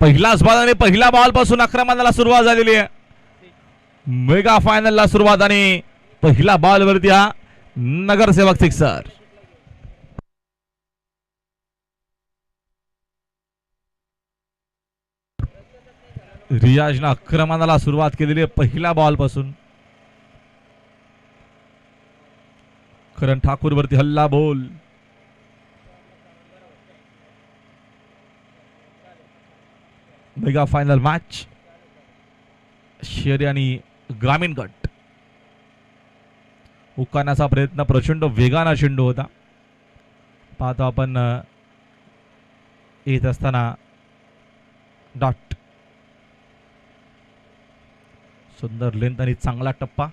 पहिलाच बॉल आणि पहिल्या बॉल पासून आक्रमणाला सुरुवात झालेली आहे. मेगा फायनलला सुरुवात आणि पहिला बॉल वरती हा नगरसेवक सिक्सर. रियाजनं आक्रमणाला सुरुवात केलेली आहे पहिल्या बॉल पासून. करण ठाकूर वरती हल्ला बोल. मेगा फायनल मॅच शहरी आणि ग्रामीण गट. उकाण्याचा प्रयत्न प्रचंड वेगाने चेंडू होता. पाहतो आपण येत असताना डॉट. सुंदर लेंथ आणि चांगला टप्पा.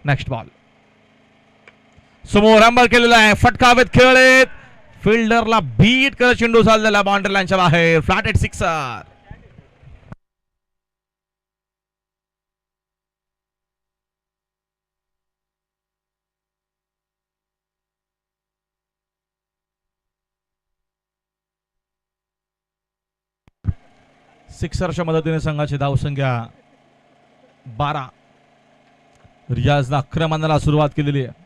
नेक्स्ट बॉल समोर अंबर केलेला आहे. फटकावेत खेळलेत. फिल्डरला बीट करत चेंडू चाललेला बाउंड्री लाईनच्या बाहेर. Flat eight sixer. सिक्सरच्या मदतीने संघाची धावसंख्या 12. रियाजनं आक्रमणाला सुरुवात केलेली आहे.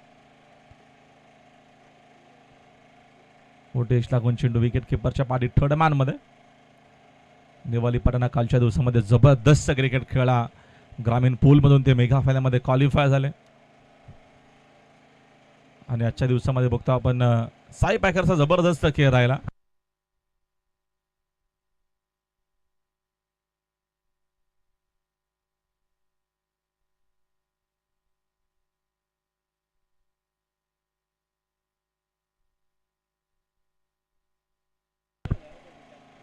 मोठेश लागून चेंडू विकेट किपरच्या पाठी थर्ड मॅन मध्ये. दिवाळी पटाना कालच्या दिवसामध्ये जबरदस्त क्रिकेट खेळला. ग्रामीण पूल मधून ते मेगा फायनल मध्ये क्वालिफाय झाले आणि आजच्या दिवसामध्ये बघतो आपण साई पॅकरचा जबरदस्त खेळ राहिला.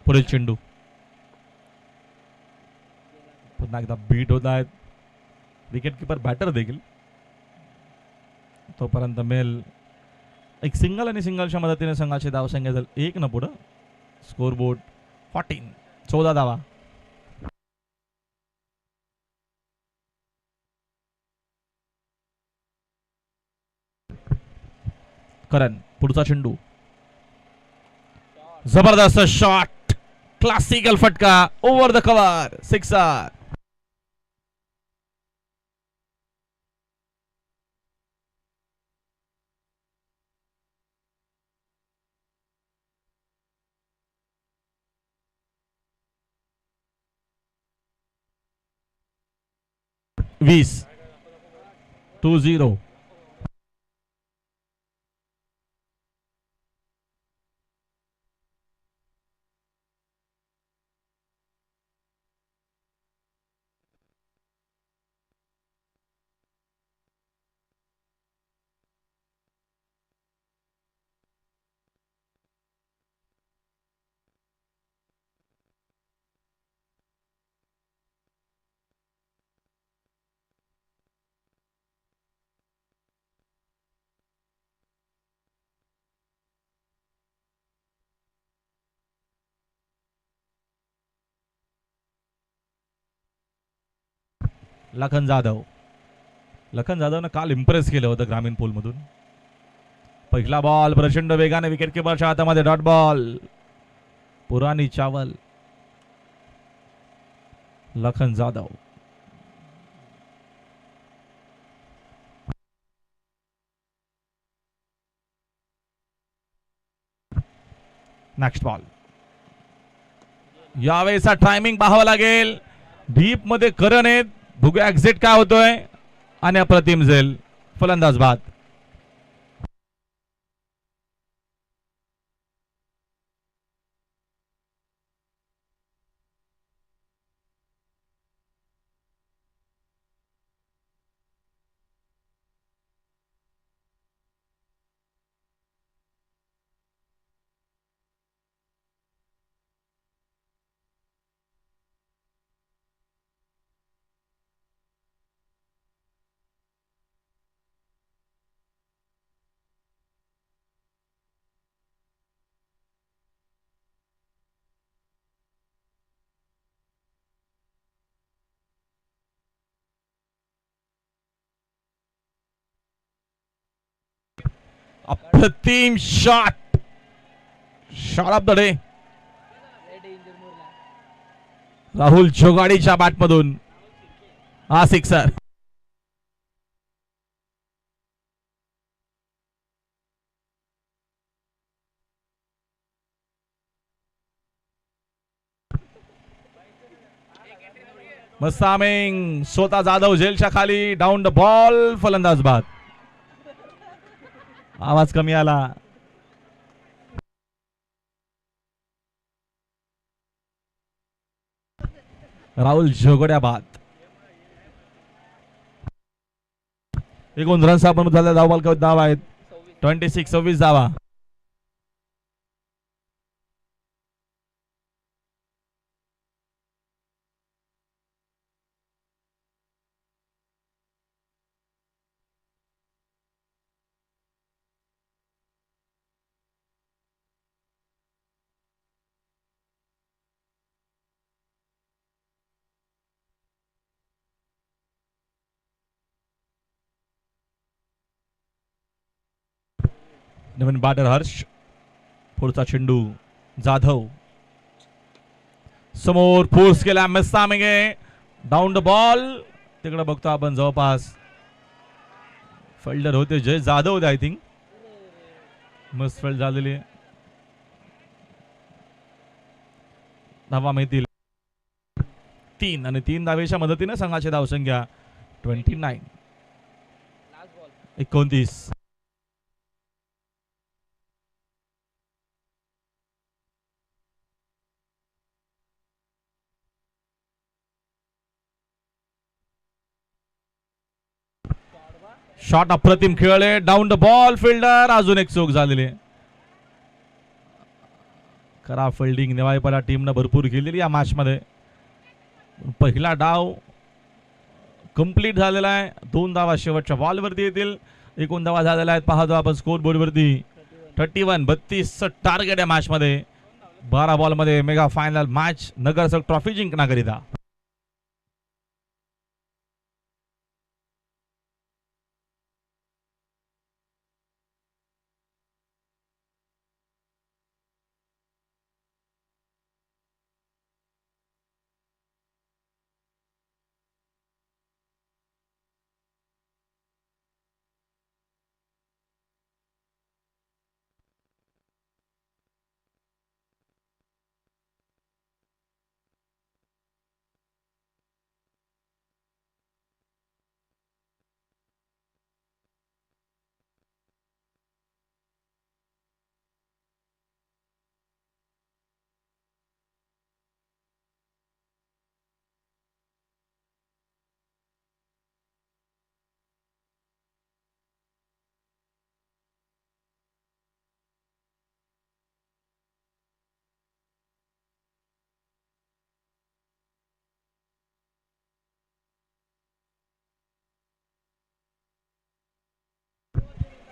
पुढील चेंडू पुन्हा एकदा बीट होत आहेत. विकेट किपर बॅटर देखील. तोपर्यंत मेल एक सिंगल आणि सिंगलच्या मदतीने संघाची धावसंख्या झाली 1 न पुढं. Score board 14. 14 धावा. करण पुढचा चेंडू. जबरदस्त शॉट. क्लासिकल फटका ओव्हर द कव्हर. सिक्सर. वीस. 2-0. लखन जाधवनं काल इम्प्रेस केलं होतं ग्रामीण पूल मधून. पहिला बॉल प्रचंड वेगाने विकेट किपरच्या हातामध्ये. Dot ball. पुरानी चावल. लखन जाधव. Next ball. यावेळेचा टायमिंग पाहावा लागेल. डीप मध्ये करण आहेत. बघूया एक्झिट काय होतोय आणि अप्रतिम झेल. फलंदाज बाद. अप्रतिम shot. Shot of the day Rahul जोगाडीच्या बॅटमधून हा सिक्सर. मस्तामिंग स्वतः जाधव जेलच्या खाली डाऊन द बॉल फलंदाज बाद. आवाज कमी आला. राहुल जोगड्या बाद. एकूण रन्स आपण झाल्या धावा आहेत 26 धावा. नवीन बॅटर हर्ष. पुढचा चेंडू जाधव समोर फोर्स केला मस्तामिंगे डाऊन द बॉल. तिकडे बघतो आपण जवळपास फिल्डर होते जय जाधव होते आय थिंक. मस्त फिल्ड झालेली. धावा मिळतील 3 आणि 3 धावेच्या मदतीने संघाची धावसंख्या 29. 29. शॉट अप्रतिम खेळले डाऊन द बॉल फिल्डर. अजून एक चूक झालेली. खराब फिल्डिंग नेवाळीपाडा टीमनं भरपूर केलेली या मॅच मध्ये. पहिला डाव कंप्लीट झालेला आहे. 2 धावा शेवटच्या बॉलवरती येतील. एकूण धावा झालेल्या आहेत. पाहतो आपण स्कोर बोर्ड वरती 31-32 टार्गेट आहे मॅच मध्ये. 12 बॉल मध्ये मेगा फायनल मॅच नगरसेवक ट्रॉफी जिंकण्याकरिता.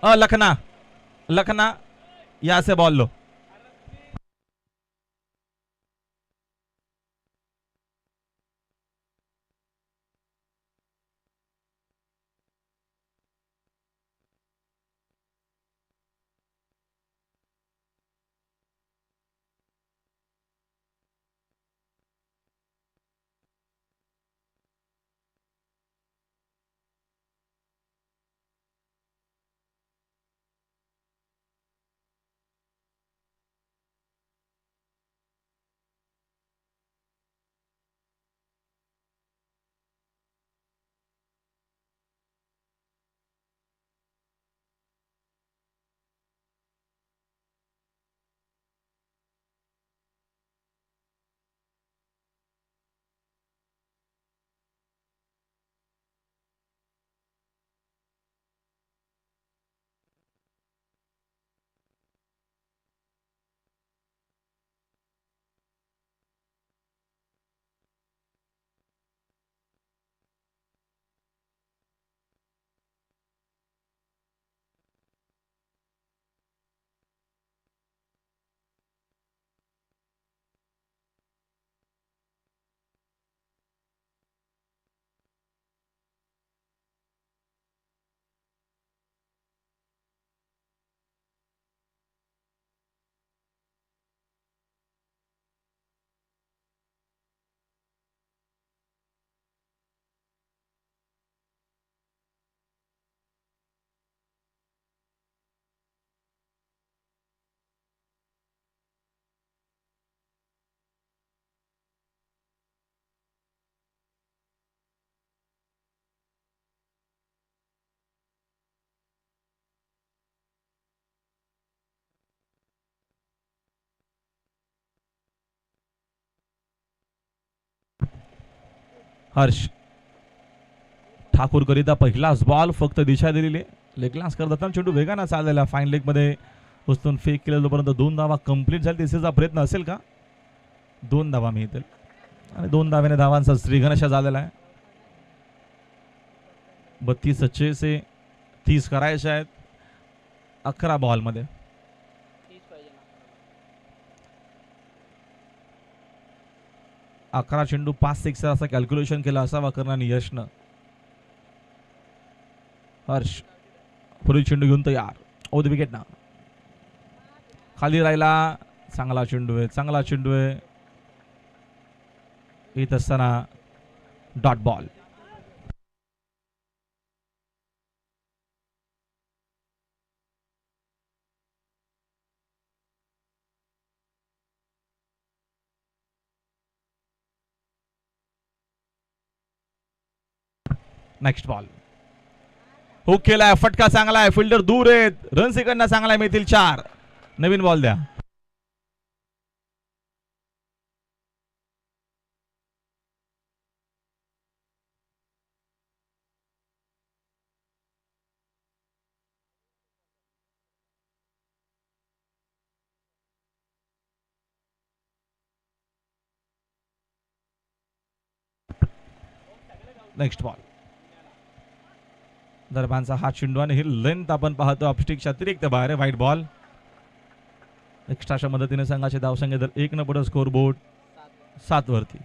लखना लखना यहाँ से बॉल लो. हर्ष ठाकूर करिता पहिलाच बॉल, फक्त दिशा दिलेली. लेग ग्लास करत असताना चेंडू वेगानं चाललेला, फाईन लेग मध्ये उचलून फेक केलं. जोपर्यंत 2 धावा कंप्लीट झाली तिसरीचा प्रयत्न असेल का? 2 धावा मिळतील आणि 2 धाव्याने धावांचा श्रीगणेशा झालेला आहे. 32 से 30 करायचे आहेत 11 बॉल मध्ये. 11 चेंडू 5 सिक्सर असं कॅल्क्युलेशन केलं असावा करणारी यशनं. हर्ष पुढील चेंडू घेऊन तयार. ओ द विकेट ना खाली राहिला. चांगला चेंडू आहे, चांगला चेंडू आहे. येत असताना dot ball. Next ball hook केलाय, फटका चांगला आहे, फिल्डर दूर आहेत, रन सेकंड चांगला मिळतील 4. नवीन बॉल द्या. Next ball. दरबानचा हा चेंडू आणि ही लेंथ आपण पाहतो अपस्टिकच्या अतिरिक्त बाहेर. White ball. एक्स्ट्राच्या मदतीने संघाचे धावसंख्या तर 1 न पुढे स्कोर बोर्ड 7 वरती.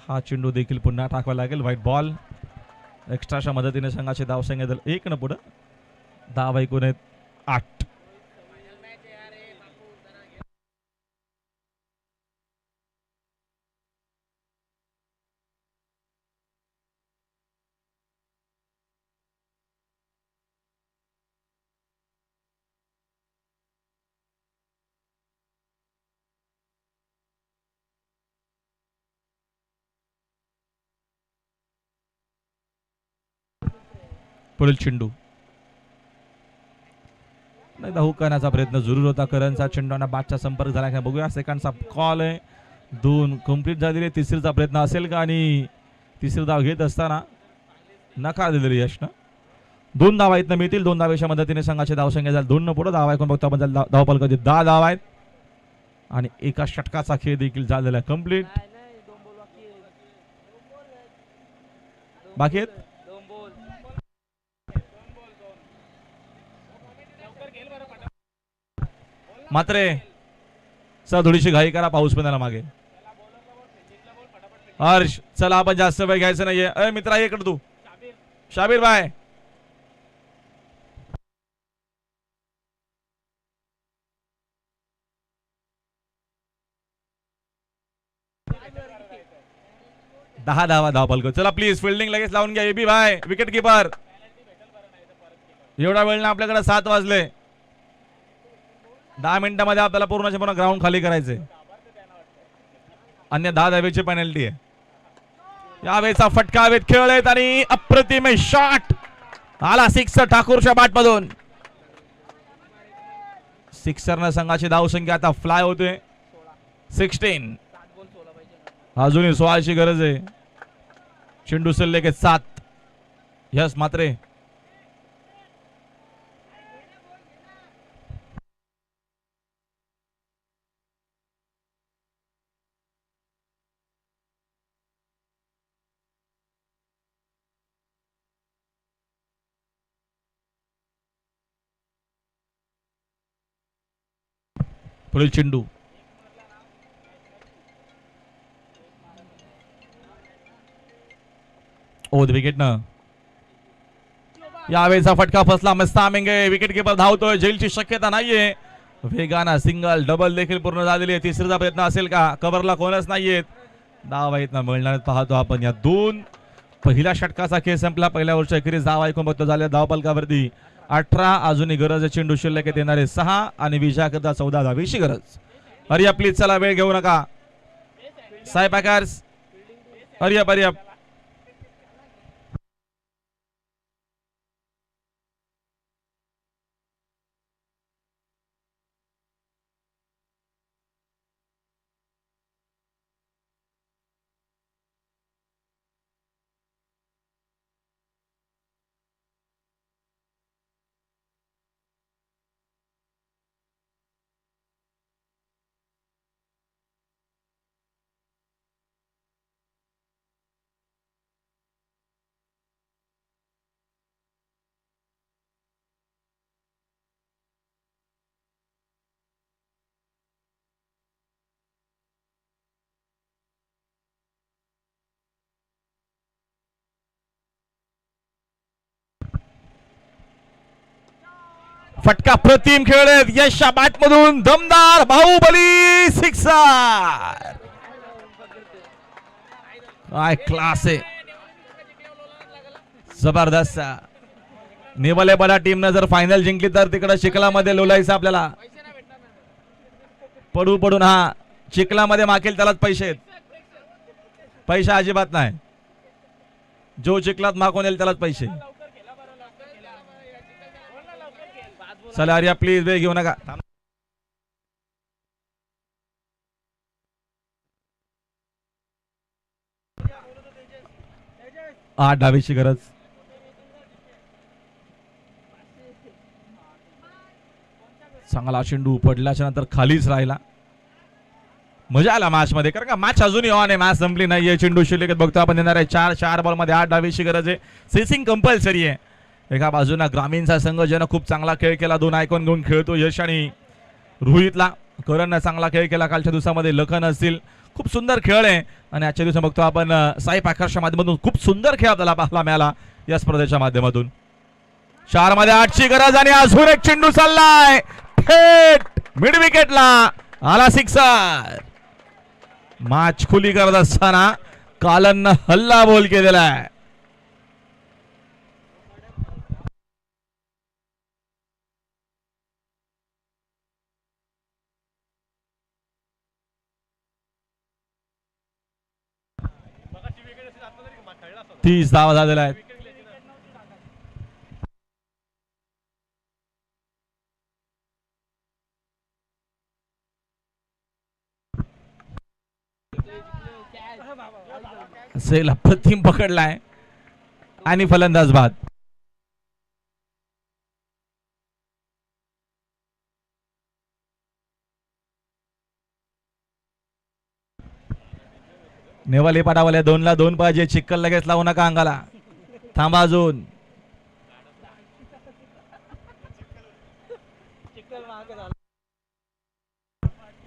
हा चेंडू देखील पुन्हा टाकावा लागेल. White ball. एक्स्ट्राच्या मदतीने संघाचे धावसंख्या तर 1 न पुढे. धावा एकूण आहेत 8. पुढील चेंडू नाही, धाव करण्याचा प्रयत्न जरूर होता करणचा. चेंडूना बॅटचा संपर्क झाला का बघूया. सेकंडचा कॉल आहे. 2 कंप्लीट झालेले. तिसरीचा प्रयत्न असेल का? आणि तिसरी धाव घेत असताना नकार दिलेली यशनं. 2 धावा इथनं मिळतील. 2 धावेच्या मदतीने संघाचे धावसंख्या झाली 2 न पुढे. धावा ऐकून बघतो आपण धावपल कधी 10 धावा आहेत आणि एका षटकाचा खेळ देखील झालेला आहे कंप्लीट. बाकी आहेत मात्र सर थोडीशी घाई करा, पाऊस पण मागे. हर्ष चला आपण जास्त वेळ घ्यायचं नाहीये. अरे मित्रा इकडे तू. शाबीर भाई दहा धावा धावपल. चला प्लीज फिल्डिंग लगेच लावून घ्या. एबी भाई विकेट कीपर. एवढा वेळ ना आपल्याकडे 7 वाजले. 10 मिनिटांमध्ये आपल्याला पूर्ण ग्राउंड खाली करायचे. अन्य 10 धावेची पेनल्टी आहे. यावेळेचा फटका हवेत खेळ आहेत आणि अप्रतिम शॉट आला. 6 ठाकूरच्या बॅट मधून. 6रनं संघाची धावसंख्या आता फ्लाय होते 16. अजूनही 16ची गरज आहे. चेंडू सल्ले के 7. यस मात्रे पुढील चेंडू ओद विकेट न. यावेळेचा फटका फसला. मस्तामिंगे विकेट कीपर धावतोय. जेलची शक्यता नाहीये. वेगाना सिंगल डबल देखील पूर्ण झालेली आहे. तिसरीचा प्रयत्न असेल का? कव्हरला कोणच नाहीयेत. धावा इथनं मिळणार पाहतो आपण. या 2 पहिल्या षटकाचा खेळ संपला. पहिल्या वर्ष अखेरीस धावा ऐकून बघतो झाल्या धावपलकावरती 18 अजूनही गरज आहे. चेंडू शिल्लक येणारे 6 आणि विजयाकरता 14 धावेची गरज. हरिया प्लीज चला, वेळ घेऊ नका. साई पॅकर्स हरिया फटका प्रतिम खेळत यश बॅट मधून दमदार बाहुबली सिक्सर. काय क्लास आहे, जबरदस्त. नेवले बडा टीमनं जर फायनल जिंकली तर तिकडे चिखलामध्ये लोलायचं आपल्याला. पडून हा चिखलामध्ये माकेल त्यालाच पैसे आहेत. पैसा अजिबात नाही, जो चिखलात मागून येईल त्यालाच पैसे. चला आर्या प्लीज, वेळ घेऊ नका. 8 डावीची गरज. चांगला चेंडू पडल्याच्या नंतर खालीच राहिला. मजा आला मॅच मध्ये, कारण का मॅच अजूनही ऑन आहे, मॅच संपली नाहीये. चेंडू शिल्लक बघतो आपण देणार आहे 4 बॉल मध्ये 8 डावीची गरज आहे. सेसिंग कंपल्सरी आहे. एका बाजूला ग्रामीणचा संघ ज्यानं खूप चांगला खेळ केला, 2 आयकॉन घेऊन खेळतो यश आणि रोहितला. करणनं चांगला खेळ केला कालच्या दिवसामध्ये. लखन असतील, खूप सुंदर खेळ आहे. आणि आजच्या दिवसा बघतो आपण साई पॅकर्सच्या माध्यमातून खूप सुंदर खेळ आपल्याला पाहायला मिळाला या स्पर्धेच्या माध्यमातून. 4 मध्ये 8ची गरज आणि अजून एक चेंडू चाललाय थेट मिड विकेटला आला सिक्सर. मॅच खुली करत असताना कालननं हल्ला बोल केलेला आहे. तीस धावा झालेला आहे. सेल अप्रतिम पकडलाय आणि फलंदाज बाद. नेवाले पाडावाल्या 2 ला 2 पाहिजे. चिक्कल लगेच लावू नका अंगाला, थांबा अजून.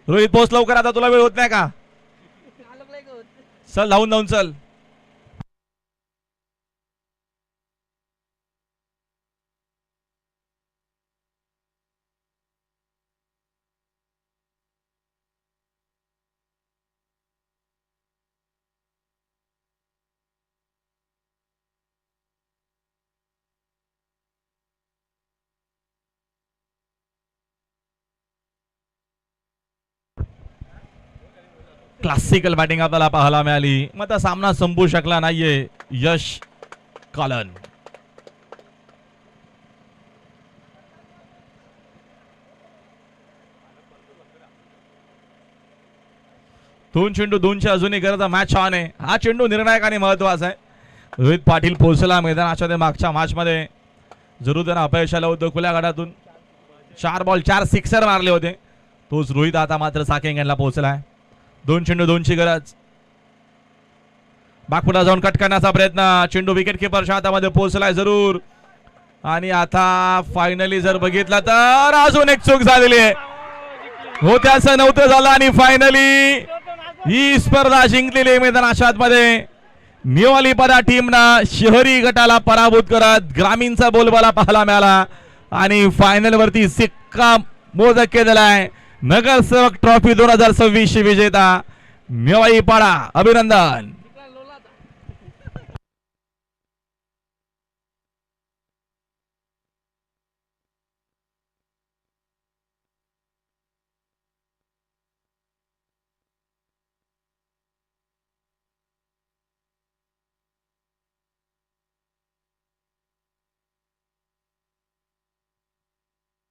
रोहित पोच लवकर, आता तुला वेळ होत नाही का? चल धावून चल. क्लासिकल बॅटिंग आपल्याला पाहायला मिळाली. मग आता सामना संपू शकला नाहीये. यश कालन. दोन चेंडू 2ची अजूनही गरज. मॅच ऑन आहे. हा चेंडू निर्णायक आणि महत्वाचा आहे. रोहित पाटील पोहोचला मैदानाच्या मागच्या मॅच मध्ये, जरूर त्यांना अपयश आलं होतं खुल्या गटातून. 4 बॉल 4 सिक्सर मारले होते. तोच रोहित आता मात्र साकेंगनला पोहोचलाय. 2 चेंडू 2ची गरज. बागपुढा जाऊन कट करण्याचा प्रयत्न. चेंडू विकेट किपरच्या हातामध्ये पोहोचलाय जरूर. आणि आता फायनली जर बघितला तर अजून एक चूक झालेली आहे. होत्याचं नव्हतं झालं आणि फायनली ही स्पर्धा जिंकलेली मैदानाच्या आतमध्ये निवालीपाडा टीमनं शहरी गटाला पराभूत करत ग्रामीणचा बोलबाला पाहायला मिळाला आणि फायनल वरती सिक्का मोदक केलेला आहे. नगरसेवक ट्रॉफी 2026 विजेता निवालीपाडा. अभिनंदन.